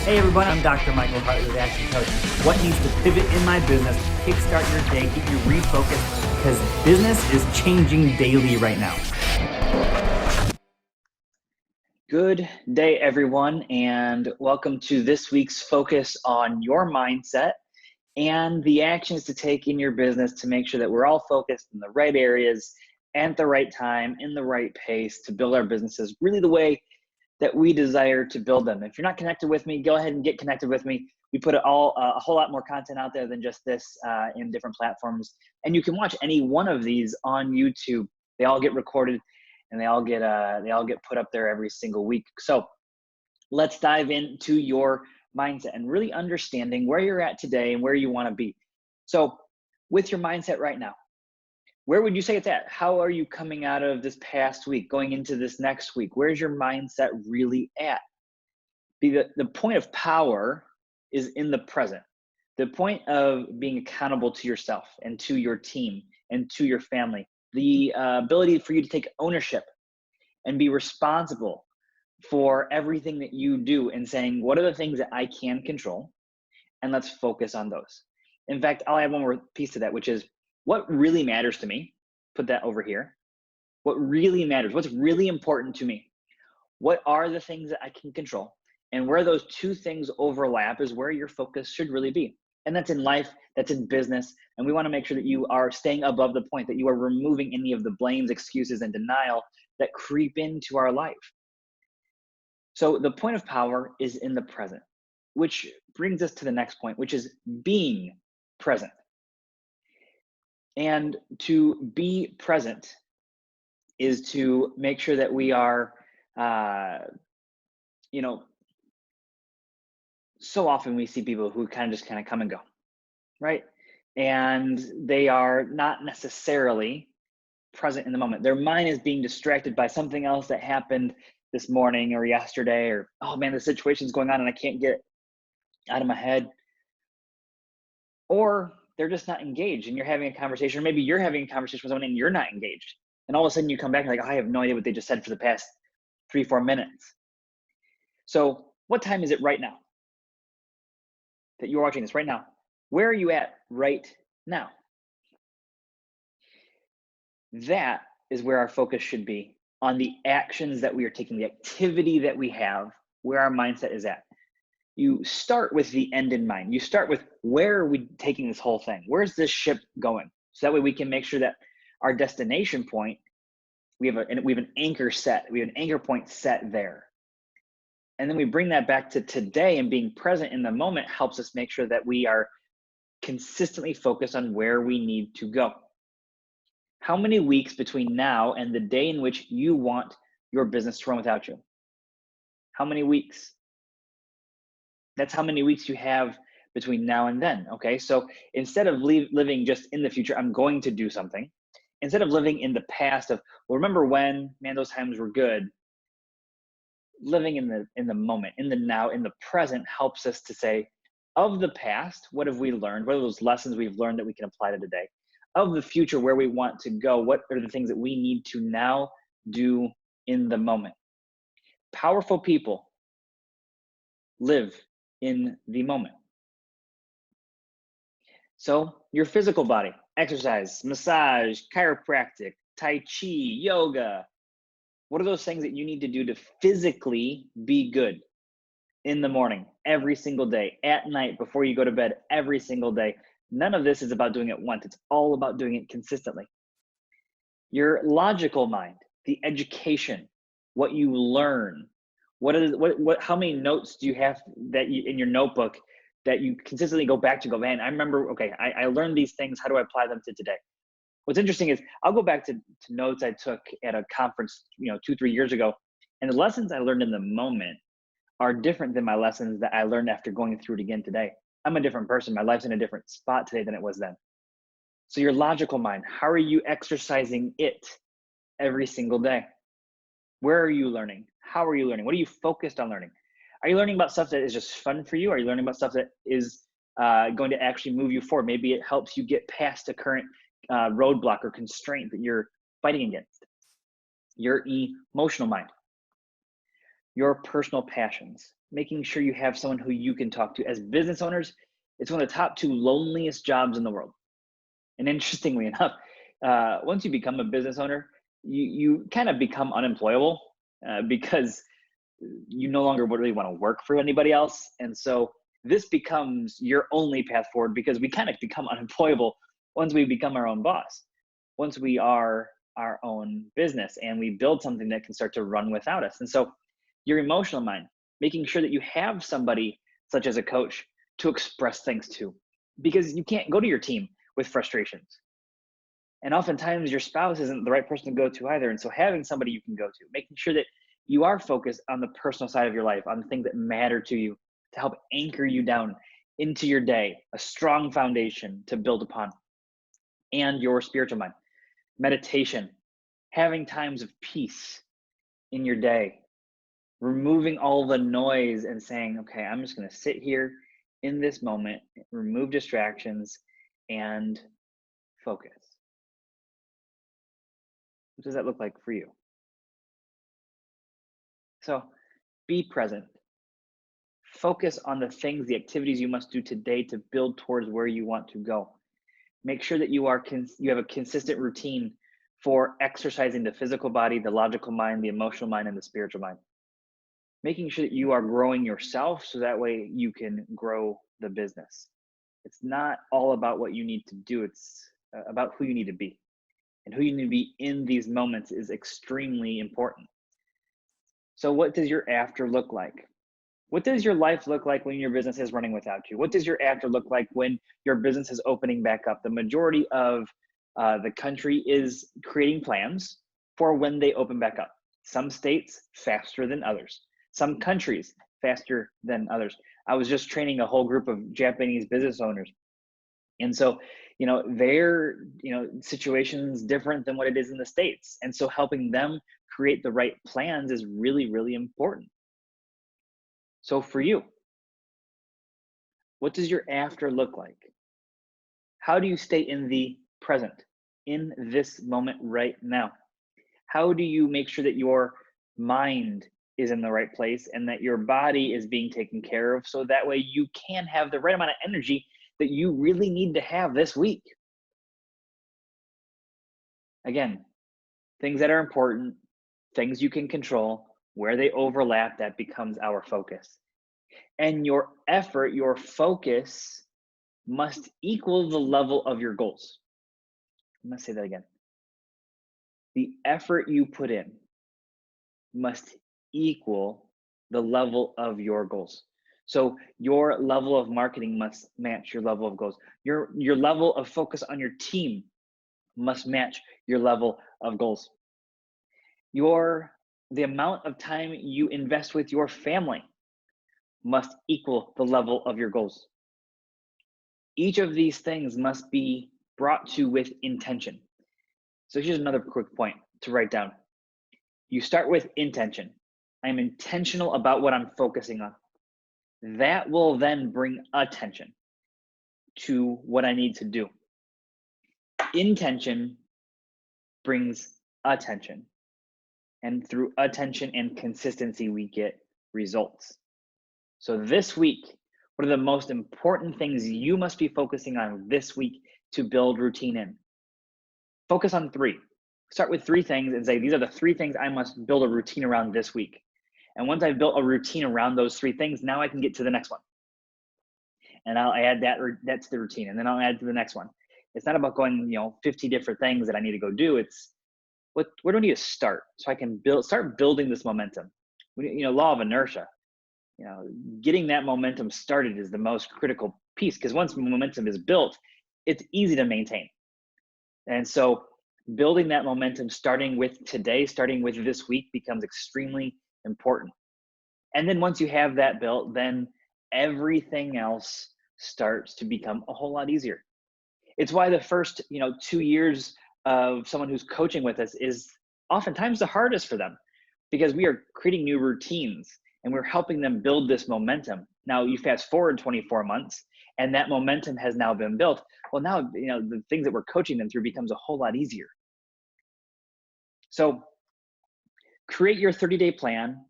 Hey everyone, I'm Dr. Michael Hartley with Action Coach. What needs to pivot in my business, kickstart your day, get you refocused, because business is changing daily right now. Good day, everyone, and welcome to this week's focus on your mindset and the actions to take in your business to make sure that we're all focused in the right areas and at the right time, in the right pace to build our businesses really the way that we desire to build them. If you're not connected with me, go ahead and get connected with me. We put a whole lot more content out there than just this in different platforms. And you can watch any one of these on YouTube. They all get recorded and they all get put up there every single week. So let's dive into your mindset and really understanding where you're at today and where you want to be. So with your mindset right now, where would you say it's at? How are you coming out of this past week, going into this next week? Where's your mindset really at? The point of power is in the present. The point of being accountable to yourself and to your team and to your family. The ability for you to take ownership and be responsible for everything that you do and saying, what are the things that I can control? And let's focus on those. In fact, I'll add one more piece to that, which is what really matters to me. Put that over here. What really matters, what's really important to me? What are the things that I can control? And where those two things overlap is where your focus should really be. And that's in life, that's in business. And we want to make sure that you are staying above the point, that you are removing any of the blames, excuses, and denial that creep into our life. So the point of power is in the present, which brings us to the next point, which is being present. And to be present is to make sure that we are, so often we see people who kind of come and go, right? And they are not necessarily present in the moment. Their mind is being distracted by something else that happened this morning or yesterday, or, oh man, the situation's going on and I can't get out of my head. Or they're just not engaged and you're having a conversation, or maybe you're having a conversation with someone and you're not engaged. And all of a sudden you come back and like, oh, I have no idea what they just said for the past 3-4 minutes. So what time is it right now that you're watching this right now? Where are you at right now? That is where our focus should be, on the actions that we are taking, the activity that we have, where our mindset is at. You start with the end in mind. You start with, where are we taking this whole thing? Where's this ship going? So that way we can make sure that our destination point, we have an anchor set. We have an anchor point set there. And then we bring that back to today, and being present in the moment helps us make sure that we are consistently focused on where we need to go. How many weeks between now and the day in which you want your business to run without you? How many weeks? That's how many weeks you have between now and then, okay? So instead of living just in the future, I'm going to do something, instead of living in the past of, well, remember when, man, those times were good, living in the moment, in the now, in the present helps us to say, of the past, what have we learned? What are those lessons we've learned that we can apply to today? Of the future, where we want to go, what are the things that we need to now do in the moment? Powerful people live in the moment. So your physical body, exercise, massage, chiropractic, tai chi, yoga. What are those things that you need to do to physically be good in the morning, every single day, at night, before you go to bed, every single day? None of this is about doing it once. It's all about doing it consistently. Your logical mind, the education, what you learn, how many notes do you have that you in your notebook that you consistently go back to, go, man, I remember, okay, I learned these things. How do I apply them to today? What's interesting is I'll go back to notes I took at a conference, 2-3 years ago. And the lessons I learned in the moment are different than my lessons that I learned after going through it again today. I'm a different person. My life's in a different spot today than it was then. So your logical mind, how are you exercising it every single day? Where are you learning? How are you learning? What are you focused on learning? Are you learning about stuff that is just fun for you? Are you learning about stuff that is going to actually move you forward? Maybe it helps you get past a current roadblock or constraint that you're fighting against. Your emotional mind. your personal passions, making sure you have someone who you can talk to. As business owners, it's one of the top 2 loneliest jobs in the world. And interestingly enough, once you become a business owner, you kind of become unemployable because you no longer really want to work for anybody else. And so this becomes your only path forward, because we kind of become unemployable once we become our own boss, once we are our own business and we build something that can start to run without us. And so your emotional mind, making sure that you have somebody such as a coach to express things to, because you can't go to your team with frustrations. And oftentimes your spouse isn't the right person to go to either. And so having somebody you can go to, making sure that you are focused on the personal side of your life, on the things that matter to you, to help anchor you down into your day, a strong foundation to build upon. And your spiritual mind, meditation, having times of peace in your day, removing all the noise and saying, okay, I'm just going to sit here in this moment, remove distractions, and focus. What does that look like for you? So be present. Focus on the things, the activities you must do today to build towards where you want to go. Make sure that you have a consistent routine for exercising the physical body, the logical mind, the emotional mind, and the spiritual mind. Making sure that you are growing yourself so that way you can grow the business. It's not all about what you need to do, it's about who you need to be. And who you need to be in these moments is extremely important. So what does your after look like? What does your life look like when your business is running without you? What does your after look like when your business is opening back up? The majority of the country is creating plans for when they open back up. Some states faster than others. Some countries faster than others. I was just training a whole group of Japanese business owners. And so, their, situation's different than what it is in the States. And so helping them create the right plans is really, really important. So for you, what does your after look like? How do you stay in the present, in this moment right now? How do you make sure that your mind is in the right place and that your body is being taken care of, so that way you can have the right amount of energy that you really need to have this week? Again, things that are important, things you can control, where they overlap, that becomes our focus. And your effort, your focus must equal the level of your goals. I'm going to say that again. The effort you put in must equal the level of your goals. So your level of marketing must match your level of goals. Your level of focus on your team must match your level of goals. The amount of time you invest with your family must equal the level of your goals. Each of these things must be brought to with intention. So here's another quick point to write down. You start with intention. I'm intentional about what I'm focusing on. That will then bring attention to what I need to do. Intention brings attention. And through attention and consistency, we get results. So this week, what are the most important things you must be focusing on this week to build routine in? Focus on 3. Start with 3 things and say, these are the 3 things I must build a routine around this week. And once I've built a routine around those 3 things, now I can get to the next one. And I'll add that to the routine, and then I'll add to the next one. It's not about going, 50 different things that I need to go do. It's where do I need to start so I can start building this momentum? Law of inertia. Getting that momentum started is the most critical piece, because once momentum is built, it's easy to maintain. And so building that momentum, starting with today, starting with this week, becomes extremely important. And then once you have that built, then everything else starts to become a whole lot easier. It's why the first, 2 years of someone who's coaching with us is oftentimes the hardest for them, because we are creating new routines and we're helping them build this momentum. Now you fast forward 24 months and that momentum has now been built. Well, now, the things that we're coaching them through becomes a whole lot easier. So create your 30-day plan,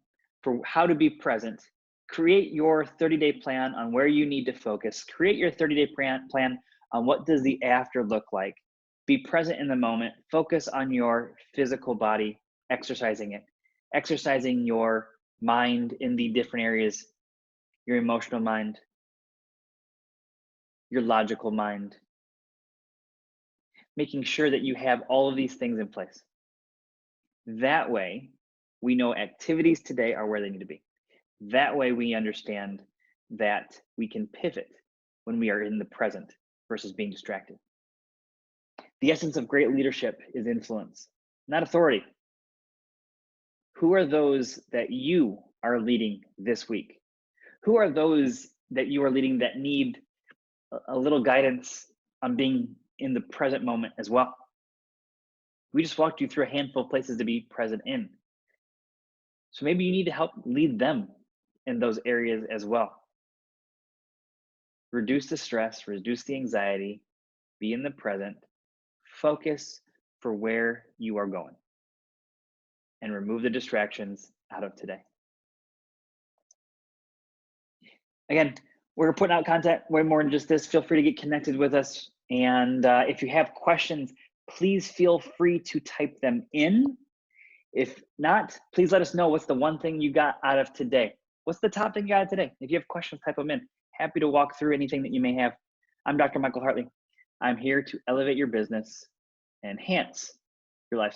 for how to be present. Create your 30-day plan on where you need to focus. Create your 30-day plan on what does the after look like. Be present in the moment. Focus on your physical body, exercising it. Exercising your mind in the different areas, your emotional mind, your logical mind. Making sure that you have all of these things in place. That way, we know activities today are where they need to be. That way, we understand that we can pivot when we are in the present versus being distracted. The essence of great leadership is influence, not authority. Who are those that you are leading this week? Who are those that you are leading that need a little guidance on being in the present moment as well? We just walked you through a handful of places to be present in. So maybe you need to help lead them in those areas as well. Reduce the stress, reduce the anxiety, be in the present, focus for where you are going, and remove the distractions out of today. Again, we're putting out content way more than just this. Feel free to get connected with us. And if you have questions, please feel free to type them in. If not, please let us know what's the one thing you got out of today. What's the top thing you got out of today? If you have questions, type them in. Happy to walk through anything that you may have. I'm Dr. Michael Hartley. I'm here to elevate your business and enhance your life.